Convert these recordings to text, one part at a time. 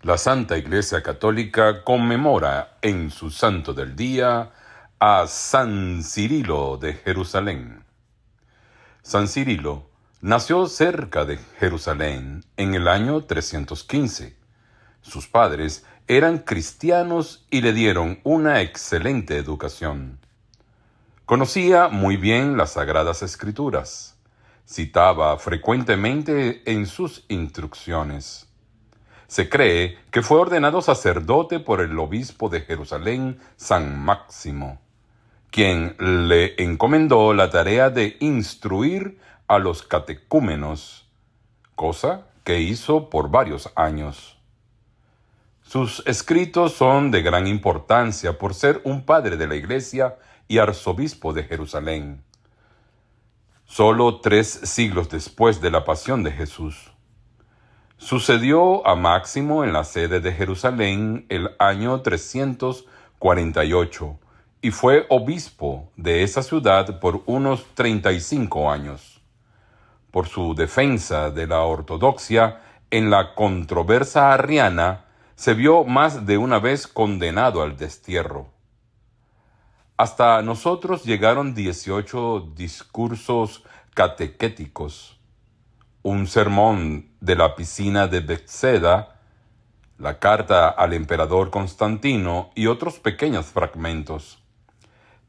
La Santa Iglesia Católica conmemora en su santo del día a San Cirilo de Jerusalén. San Cirilo nació cerca de Jerusalén en el año 315. Sus padres eran cristianos y le dieron una excelente educación. Conocía muy bien las Sagradas Escrituras. Citaba frecuentemente en sus instrucciones. Se cree que fue ordenado sacerdote por el obispo de Jerusalén, San Máximo, quien le encomendó la tarea de instruir a los catecúmenos, cosa que hizo por varios años. Sus escritos son de gran importancia por ser un padre de la Iglesia y arzobispo de Jerusalén, solo 3 siglos después de la pasión de Jesús. Sucedió a Máximo en la sede de Jerusalén el año 348 y fue obispo de esa ciudad por unos 35 años. Por su defensa de la ortodoxia en la controversia arriana, se vio más de una vez condenado al destierro. Hasta nosotros llegaron 18 discursos catequéticos, un sermón de la piscina de Bethsaida, la carta al emperador Constantino y otros pequeños fragmentos.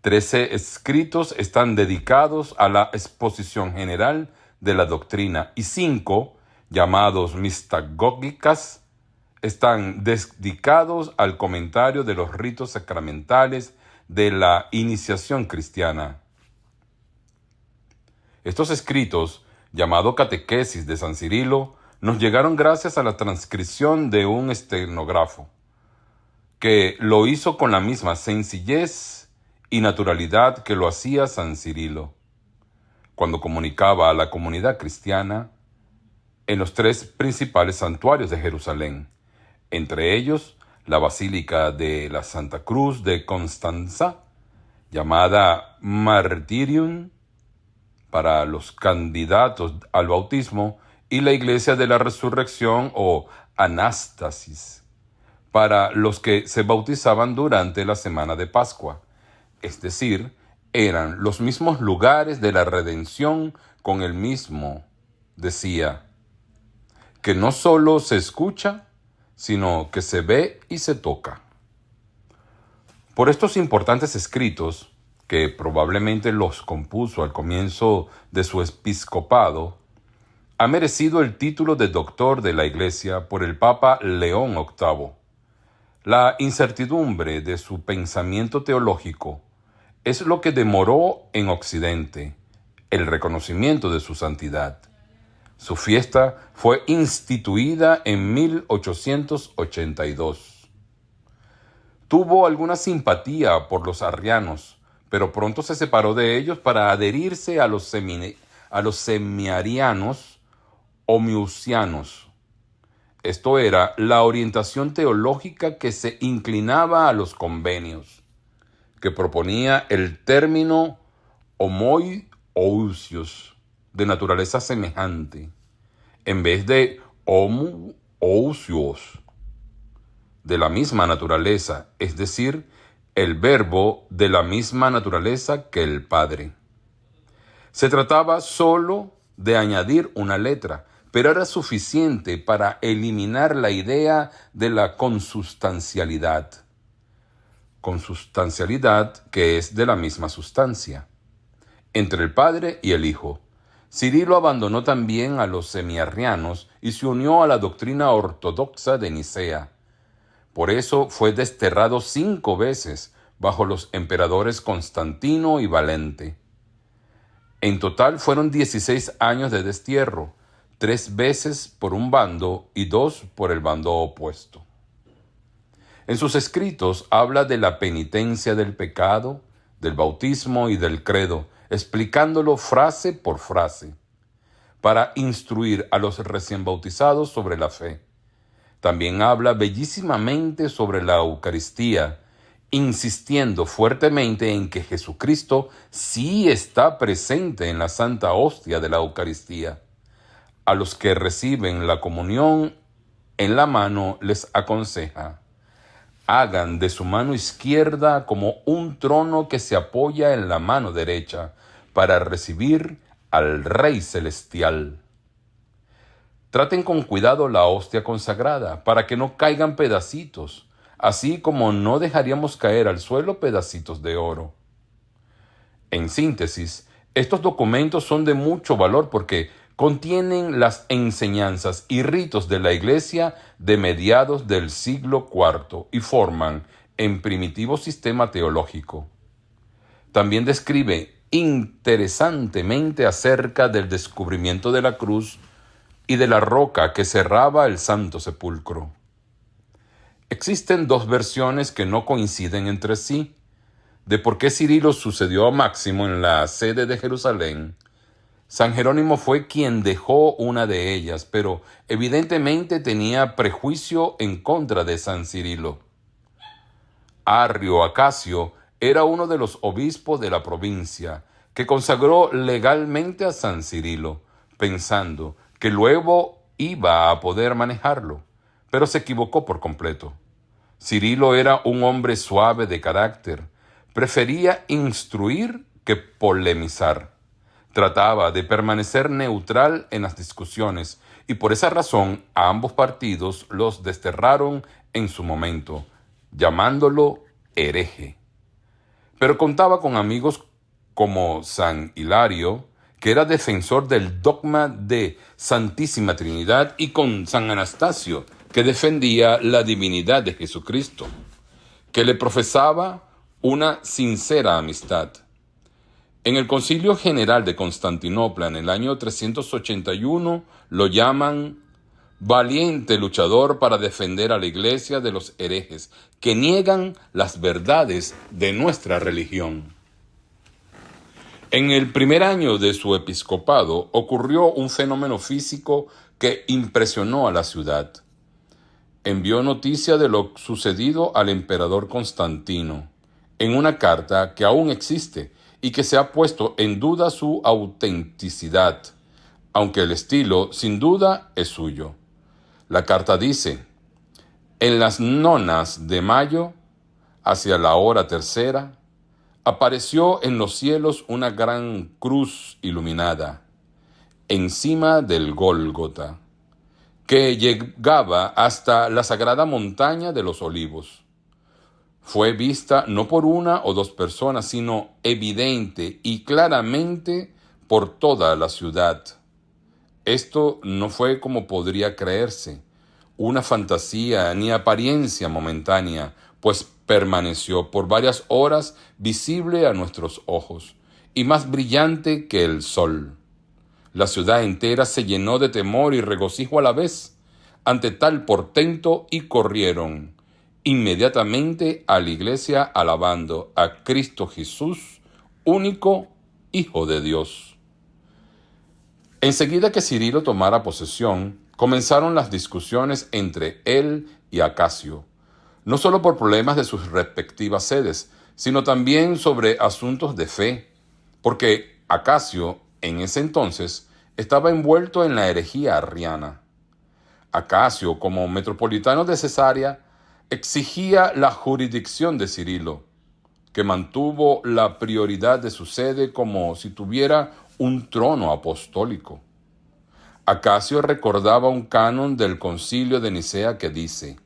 13 escritos están dedicados a la exposición general de la doctrina y 5, llamados mistagógicas, están dedicados al comentario de los ritos sacramentales de la iniciación cristiana. Estos escritos, llamado Catequesis de San Cirilo, nos llegaron gracias a la transcripción de un estenógrafo, que lo hizo con la misma sencillez y naturalidad que lo hacía San Cirilo, cuando comunicaba a la comunidad cristiana en los 3 principales santuarios de Jerusalén, entre ellos la Basílica de la Santa Cruz de Constanza, llamada Martyrium para los candidatos al bautismo, y la Iglesia de la Resurrección o Anástasis para los que se bautizaban durante la semana de Pascua. Es decir, eran los mismos lugares de la redención con el mismo, decía, que no solo se escucha, sino que se ve y se toca. Por estos importantes escritos, que probablemente los compuso al comienzo de su episcopado, ha merecido el título de doctor de la Iglesia por el Papa León VIII. La incertidumbre de su pensamiento teológico es lo que demoró en Occidente el reconocimiento de su santidad. Su fiesta fue instituida en 1882. Tuvo alguna simpatía por los arrianos, pero pronto se separó de ellos para adherirse a los semiarianos o miusianos. Esto era la orientación teológica que se inclinaba a los convenios, que proponía el término homoiousios, de naturaleza semejante, en vez de homoousios, de la misma naturaleza, es decir, el verbo de la misma naturaleza que el Padre. Se trataba solo de añadir una letra, pero era suficiente para eliminar la idea de la consustancialidad. Consustancialidad que es de la misma sustancia entre el Padre y el Hijo. Cirilo abandonó también a los semiarrianos y se unió a la doctrina ortodoxa de Nicea. Por eso fue desterrado 5 veces bajo los emperadores Constantino y Valente. En total fueron 16 años de destierro, 3 veces por un bando y 2 por el bando opuesto. En sus escritos habla de la penitencia del pecado, del bautismo y del credo, explicándolo frase por frase, para instruir a los recién bautizados sobre la fe. También habla bellísimamente sobre la Eucaristía, insistiendo fuertemente en que Jesucristo sí está presente en la Santa Hostia de la Eucaristía. A los que reciben la comunión en la mano, les aconseja: hagan de su mano izquierda como un trono que se apoya en la mano derecha para recibir al Rey Celestial. Traten con cuidado la hostia consagrada para que no caigan pedacitos, así como no dejaríamos caer al suelo pedacitos de oro. En síntesis, estos documentos son de mucho valor porque contienen las enseñanzas y ritos de la Iglesia de mediados del siglo IV y forman un primitivo sistema teológico. También describe interesantemente acerca del descubrimiento de la cruz y de la roca que cerraba el Santo Sepulcro. Existen dos versiones que no coinciden entre sí de por qué Cirilo sucedió a Máximo en la sede de Jerusalén. San Jerónimo fue quien dejó una de ellas, pero evidentemente tenía prejuicio en contra de San Cirilo. Arrio Acacio era uno de los obispos de la provincia que consagró legalmente a San Cirilo, pensando que luego iba a poder manejarlo, pero se equivocó por completo. Cirilo era un hombre suave de carácter, prefería instruir que polemizar. Trataba de permanecer neutral en las discusiones y por esa razón a ambos partidos los desterraron en su momento, llamándolo hereje. Pero contaba con amigos como San Hilario, que era defensor del dogma de Santísima Trinidad, y con San Anastasio, que defendía la divinidad de Jesucristo, que le profesaba una sincera amistad. En el Concilio General de Constantinopla, en el año 381, lo llaman valiente luchador para defender a la Iglesia de los herejes, que niegan las verdades de nuestra religión. En el primer año de su episcopado ocurrió un fenómeno físico que impresionó a la ciudad. Envió noticia de lo sucedido al emperador Constantino, en una carta que aún existe y que se ha puesto en duda su autenticidad, aunque el estilo sin duda es suyo. La carta dice: en las nonas de mayo, hacia la hora tercera, apareció en los cielos una gran cruz iluminada, encima del Gólgota, que llegaba hasta la sagrada montaña de los Olivos. Fue vista no por una o dos personas, sino evidente y claramente por toda la ciudad. Esto no fue, como podría creerse, una fantasía ni apariencia momentánea, pues permaneció por varias horas visible a nuestros ojos, y más brillante que el sol. La ciudad entera se llenó de temor y regocijo a la vez ante tal portento y corrieron inmediatamente a la iglesia alabando a Cristo Jesús, único Hijo de Dios. Enseguida que Cirilo tomara posesión, comenzaron las discusiones entre él y Acacio, no solo por problemas de sus respectivas sedes, sino también sobre asuntos de fe, porque Acacio, en ese entonces, estaba envuelto en la herejía arriana. Acacio, como metropolitano de Cesarea, exigía la jurisdicción de Cirilo, que mantuvo la prioridad de su sede como si tuviera un trono apostólico. Acacio recordaba un canon del Concilio de Nicea que dice: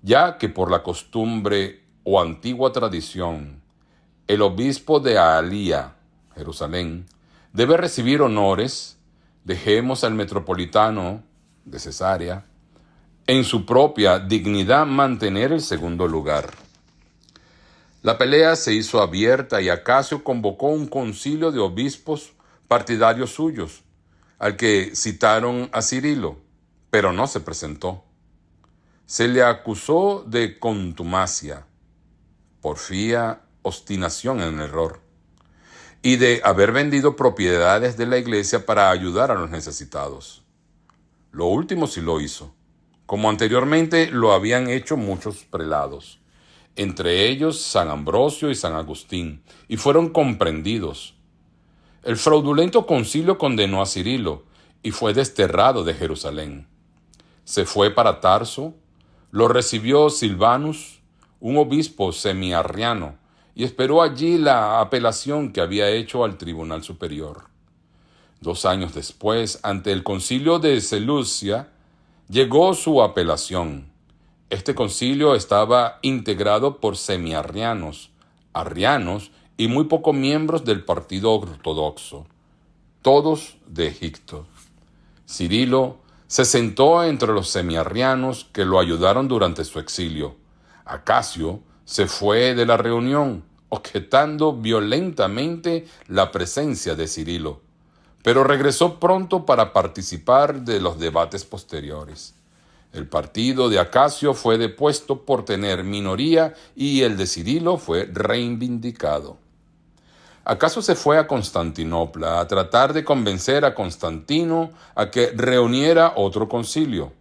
ya que por la costumbre o antigua tradición, el obispo de Ahalía, Jerusalén, debe recibir honores, dejemos al metropolitano de Cesarea, en su propia dignidad, mantener el segundo lugar. La pelea se hizo abierta y Acacio convocó un concilio de obispos partidarios suyos, al que citaron a Cirilo, pero no se presentó. Se le acusó de contumacia, porfía, obstinación en el error, y de haber vendido propiedades de la iglesia para ayudar a los necesitados. Lo último sí lo hizo, como anteriormente lo habían hecho muchos prelados, entre ellos San Ambrosio y San Agustín, y fueron comprendidos. El fraudulento concilio condenó a Cirilo y fue desterrado de Jerusalén. se fue para Tarso, lo recibió Silvanus, un obispo semiarriano, y esperó allí la apelación que había hecho al Tribunal Superior. 2 años después, ante el concilio de Seleucia, llegó su apelación. Este concilio estaba integrado por semiarrianos, arrianos y muy pocos miembros del partido ortodoxo, todos de Egipto. Cirilo se sentó entre los semiarrianos que lo ayudaron durante su exilio. Acasio se fue de la reunión, objetando violentamente la presencia de Cirilo, pero regresó pronto para participar de los debates posteriores. El partido de Acasio fue depuesto por tener minoría y el de Cirilo fue reivindicado. Acasio se fue a Constantinopla a tratar de convencer a Constantino a que reuniera otro concilio.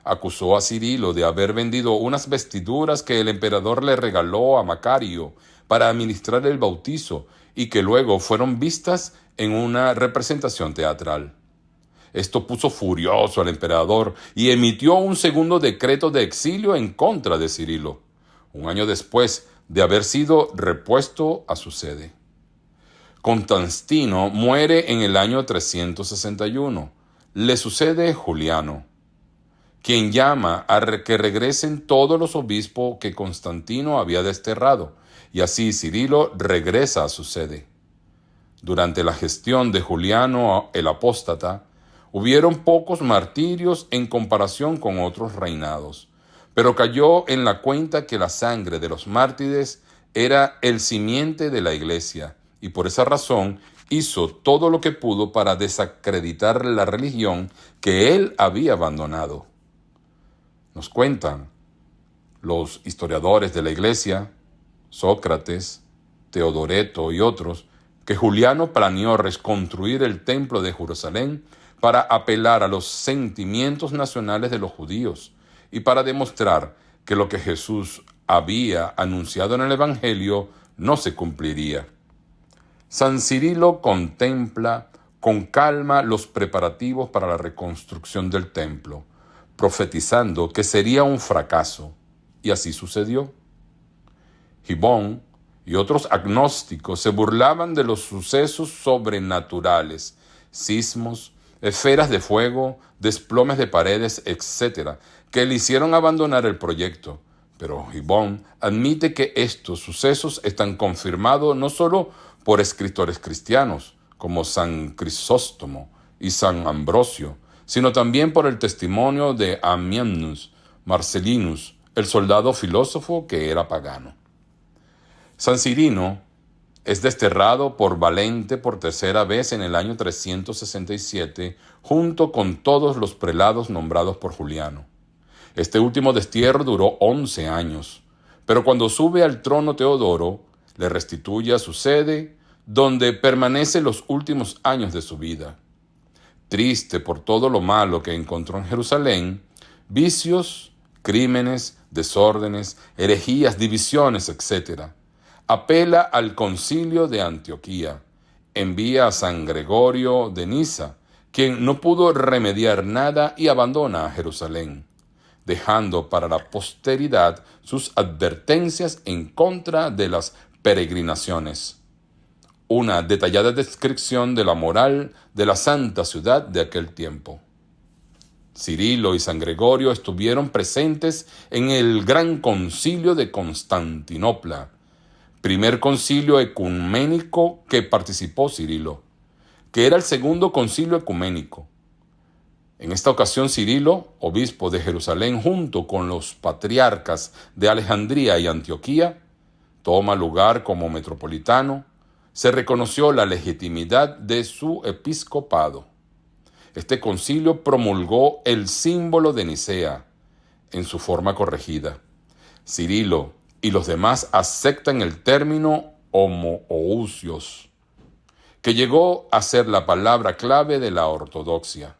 Acusó a Cirilo de haber vendido unas vestiduras que el emperador le regaló a Macario para administrar el bautizo y que luego fueron vistas en una representación teatral. Esto puso furioso al emperador y emitió un segundo decreto de exilio en contra de Cirilo, 1 año después de haber sido repuesto a su sede. Constantino muere en el año 361. Le sucede Juliano, quien llama a que regresen todos los obispos que Constantino había desterrado, y así Cirilo regresa a su sede. Durante la gestión de Juliano el Apóstata, hubieron pocos martirios en comparación con otros reinados, pero cayó en la cuenta que la sangre de los mártires era el simiente de la Iglesia, y por esa razón hizo todo lo que pudo para desacreditar la religión que él había abandonado. Nos cuentan los historiadores de la Iglesia, Sócrates, Teodoreto y otros, que Juliano planeó reconstruir el templo de Jerusalén para apelar a los sentimientos nacionales de los judíos y para demostrar que lo que Jesús había anunciado en el Evangelio no se cumpliría. San Cirilo contempla con calma los preparativos para la reconstrucción del templo, profetizando que sería un fracaso, y así sucedió. Gibón y otros agnósticos se burlaban de los sucesos sobrenaturales, sismos, esferas de fuego, desplomes de paredes, etc., que le hicieron abandonar el proyecto. Pero Gibón admite que estos sucesos están confirmados no solo por escritores cristianos, como San Crisóstomo y San Ambrosio, sino también por el testimonio de Ammianus Marcellinus, el soldado filósofo que era pagano. San Cirino es desterrado por Valente por 3ª vez en el año 367, junto con todos los prelados nombrados por Juliano. Este último destierro duró 11 años, pero cuando sube al trono Teodoro, le restituye a su sede, donde permanece los últimos años de su vida. Triste por todo lo malo que encontró en Jerusalén, vicios, crímenes, desórdenes, herejías, divisiones, etc., apela al concilio de Antioquía, envía a San Gregorio de Nisa, quien no pudo remediar nada y abandona a Jerusalén, dejando para la posteridad sus advertencias en contra de las peregrinaciones. Una detallada descripción de la moral de la santa ciudad de aquel tiempo. Cirilo y San Gregorio estuvieron presentes en el Gran Concilio de Constantinopla, primer concilio ecuménico que participó Cirilo, que era el segundo concilio ecuménico. En esta ocasión Cirilo, obispo de Jerusalén, junto con los patriarcas de Alejandría y Antioquía, toma lugar como metropolitano. Se reconoció la legitimidad de su episcopado. Este concilio promulgó el símbolo de Nicea en su forma corregida. Cirilo y los demás aceptan el término homoousios, que llegó a ser la palabra clave de la ortodoxia.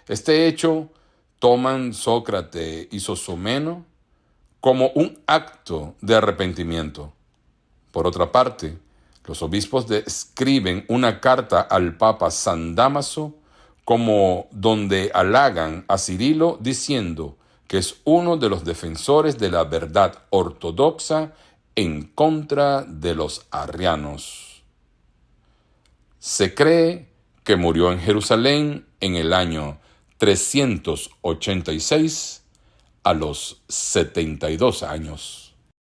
Este hecho toman Sócrates y Sosomeno como un acto de arrepentimiento. Por otra parte, los obispos escriben una carta al Papa San Dámaso como donde halagan a Cirilo diciendo que es uno de los defensores de la verdad ortodoxa en contra de los arrianos. Se cree que murió en Jerusalén en el año 386 a los 72 años.